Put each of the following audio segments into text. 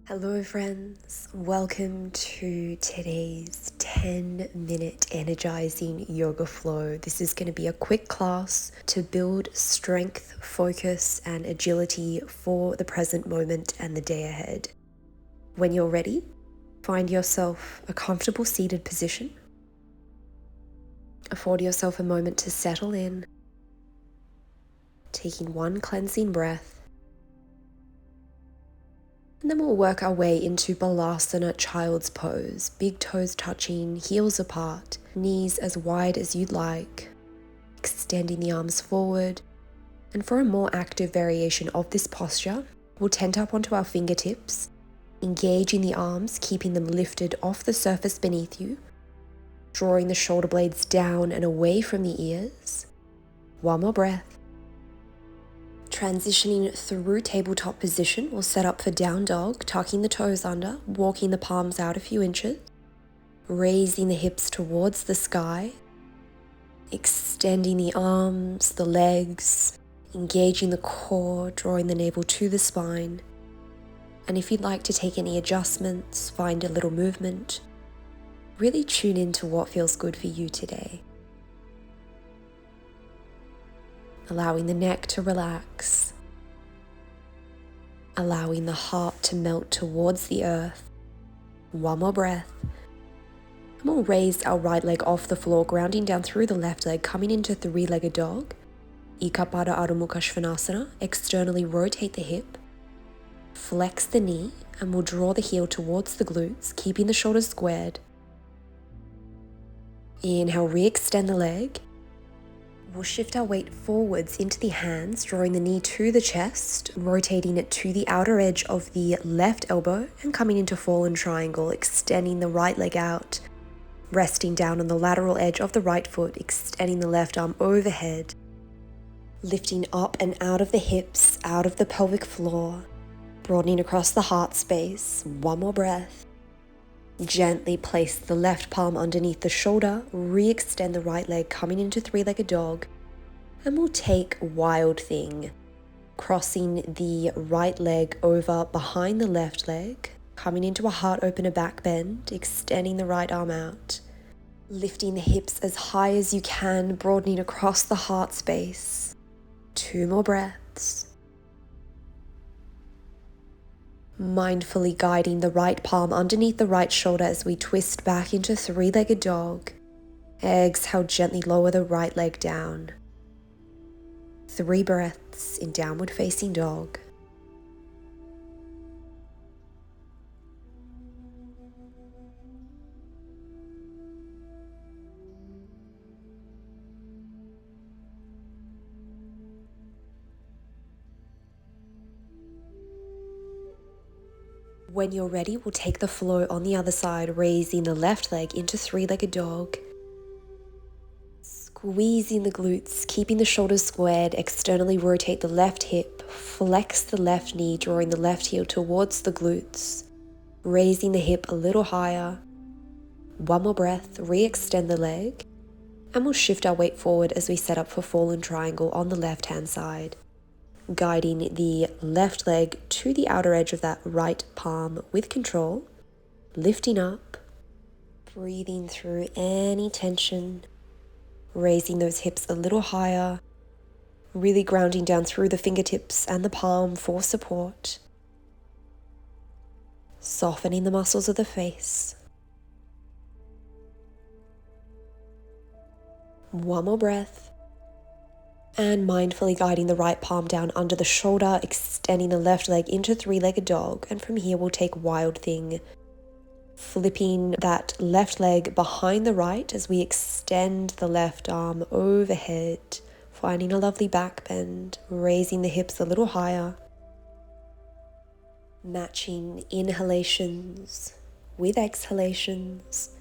Hello friends, welcome to today's 10-minute energizing yoga flow. This is going to be a quick class to build strength, focus, and agility for the present moment and the day ahead. When you're ready, find yourself a comfortable seated position. Afford yourself a moment to settle in, taking one cleansing breath. And then we'll work our way into Balasana, child's pose. Big toes touching, heels apart, knees as wide as you'd like, extending the arms forward. And for a more active variation of this posture, we'll tent up onto our fingertips, engaging the arms, keeping them lifted off the surface beneath you, drawing the shoulder blades down and away from the ears. One more breath. Transitioning through tabletop position, we'll set up for down dog, tucking the toes under, walking the palms out a few inches, raising the hips towards the sky, extending the arms, the legs, engaging the core, drawing the navel to the spine. And if you'd like to take any adjustments, find a little movement, really tune into what feels good for you today. Allowing the neck to relax, allowing the heart to melt towards the earth. One more breath. And we'll raise our right leg off the floor, grounding down through the left leg, coming into three-legged dog. Ikapada Adho Mukha Svanasana. Externally rotate the hip, flex the knee, and we'll draw the heel towards the glutes, keeping the shoulders squared. Inhale, re-extend the leg. We'll shift our weight forwards into the hands, drawing the knee to the chest, rotating it to the outer edge of the left elbow and coming into fallen triangle, extending the right leg out, resting down on the lateral edge of the right foot, extending the left arm overhead, lifting up and out of the hips, out of the pelvic floor, broadening across the heart space. One more breath. Gently place the left palm underneath the shoulder, re-extend the right leg, coming into three-legged dog, and we'll take Wild Thing, crossing the right leg over behind the left leg, coming into a heart opener back bend, extending the right arm out, lifting the hips as high as you can, broadening across the heart space. 2 more breaths. Mindfully guiding the right palm underneath the right shoulder as we twist back into three-legged dog. Exhale, gently lower the right leg down. 3 breaths in downward facing dog. When you're ready, we'll take the flow on the other side, raising the left leg into three-legged dog. Squeezing the glutes, keeping the shoulders squared, externally rotate the left hip, flex the left knee, drawing the left heel towards the glutes, raising the hip a little higher. 1 more breath, re-extend the leg, and we'll shift our weight forward as we set up for fallen triangle on the left-hand side, guiding the left leg to the outer edge of that right palm with control, lifting up, breathing through any tension, raising those hips a little higher, really grounding down through the fingertips and the palm for support, softening the muscles of the face. 1 more breath. And mindfully guiding the right palm down under the shoulder, extending the left leg into three-legged dog. And from here, we'll take Wild Thing, flipping that left leg behind the right as we extend the left arm overhead, finding a lovely back bend, raising the hips a little higher, matching inhalations with exhalations.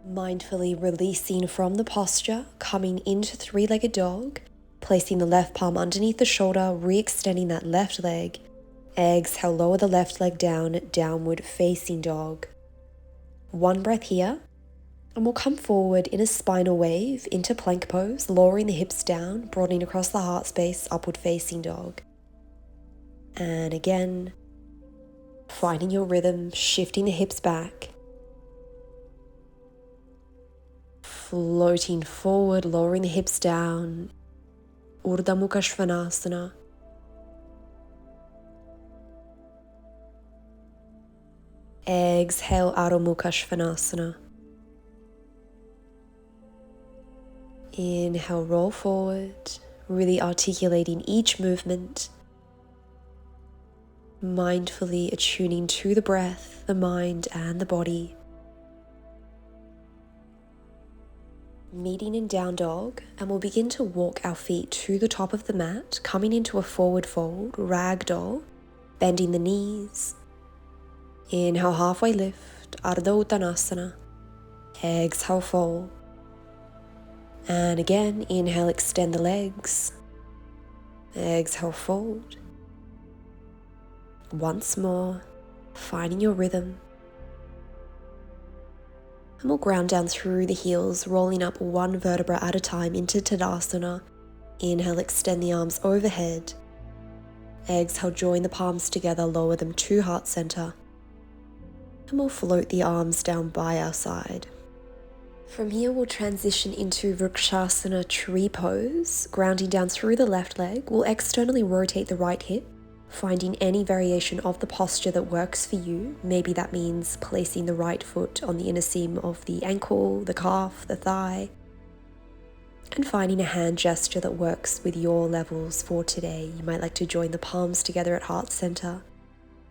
Mindfully releasing from the posture, coming into three-legged dog, placing the left palm underneath the shoulder, re-extending that left leg. Exhale, lower the left leg down, downward facing dog. One breath here, and we'll come forward in a spinal wave into plank pose, lowering the hips down, broadening across the heart space, upward facing dog. And again, finding your rhythm, shifting the hips back, floating forward, lowering the hips down, Urdhva Mukha Svanasana. Exhale, Adho Mukha Svanasana. Inhale, roll forward, really articulating each movement, mindfully attuning to the breath, the mind, and the body. Meeting in down dog, and we'll begin to walk our feet to the top of the mat, coming into a forward fold, ragdoll, bending the knees. Inhale, halfway lift, Ardha Uttanasana. Exhale, fold. And again, inhale, extend the legs. Exhale, fold. Once more, finding your rhythm. And we'll ground down through the heels, rolling up one vertebra at a time into Tadasana. Inhale, extend the arms overhead. Exhale, join the palms together, lower them to heart center. And we'll float the arms down by our side. From here, we'll transition into Vrksasana tree pose, grounding down through the left leg. We'll externally rotate the right hip, finding any variation of the posture that works for you. Maybe that means placing the right foot on the inner seam of the ankle, the calf, the thigh, and finding a hand gesture that works with your levels for today. You might like to join the palms together at heart center,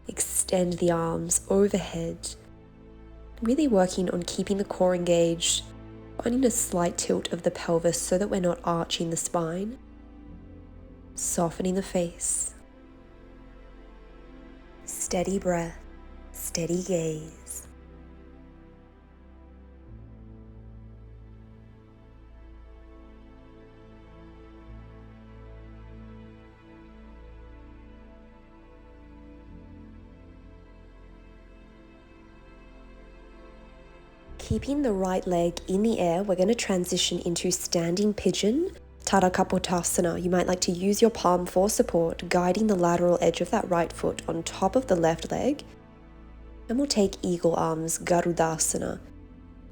extend the arms overhead, really working on keeping the core engaged, finding a slight tilt of the pelvis so that we're not arching the spine, softening the face. Steady breath, steady gaze. Keeping the right leg in the air, we're going to transition into standing pigeon, Tada Kapotasana. You might like to use your palm for support, guiding the lateral edge of that right foot on top of the left leg. And we'll take eagle arms, Garudasana.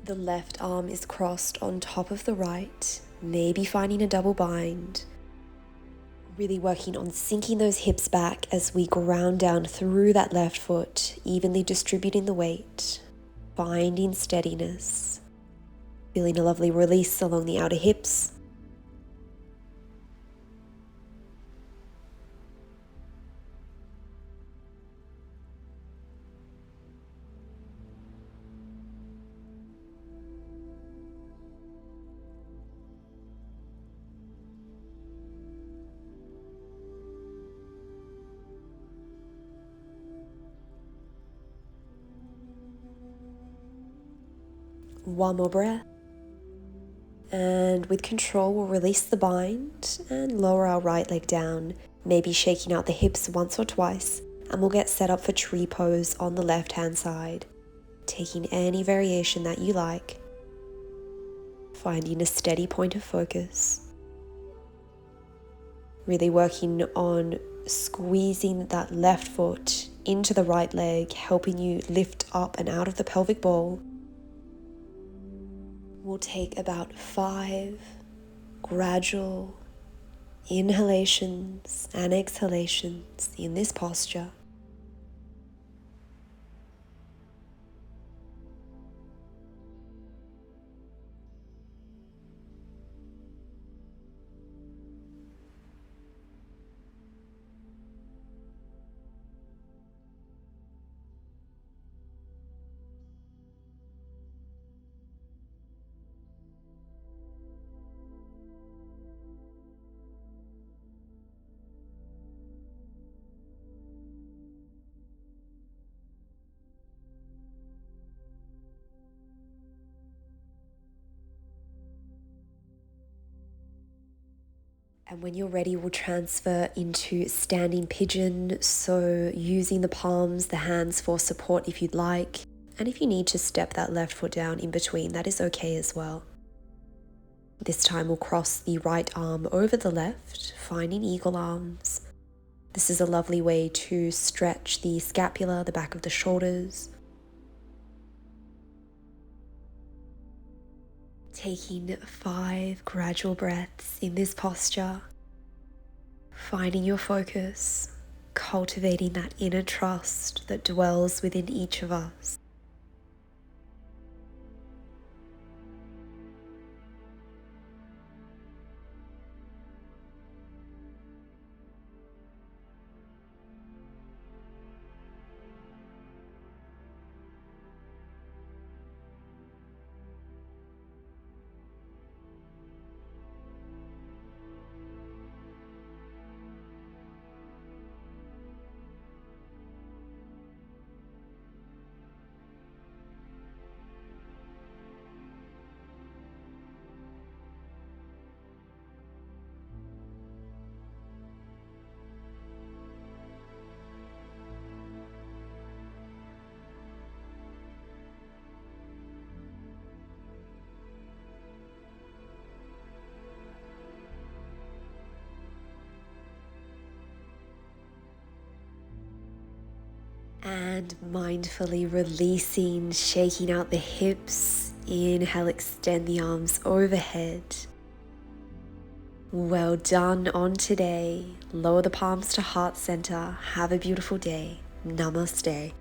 The left arm is crossed on top of the right, maybe finding a double bind. Really working on sinking those hips back as we ground down through that left foot, evenly distributing the weight. Finding steadiness, feeling a lovely release along the outer hips. One more breath. And with control, we'll release the bind and lower our right leg down, maybe shaking out the hips once or twice, and we'll get set up for tree pose on the left-hand side, taking any variation that you like, finding a steady point of focus, really working on squeezing that left foot into the right leg, helping you lift up and out of the pelvic bowl. We'll take about 5 gradual inhalations and exhalations in this posture. And when you're ready, we'll transfer into standing pigeon. So using the palms, the hands for support if you'd like, And if you need to step that left foot down in between, that is okay as well. This time we'll cross the right arm over the left, finding eagle arms. This is a lovely way to stretch the scapula, the back of the shoulders. Taking 5 gradual breaths in this posture, finding your focus, cultivating that inner trust that dwells within each of us. And mindfully releasing, shaking out the hips. Inhale, extend the arms overhead. Well done on today. Lower the palms to heart center. Have a beautiful day. Namaste.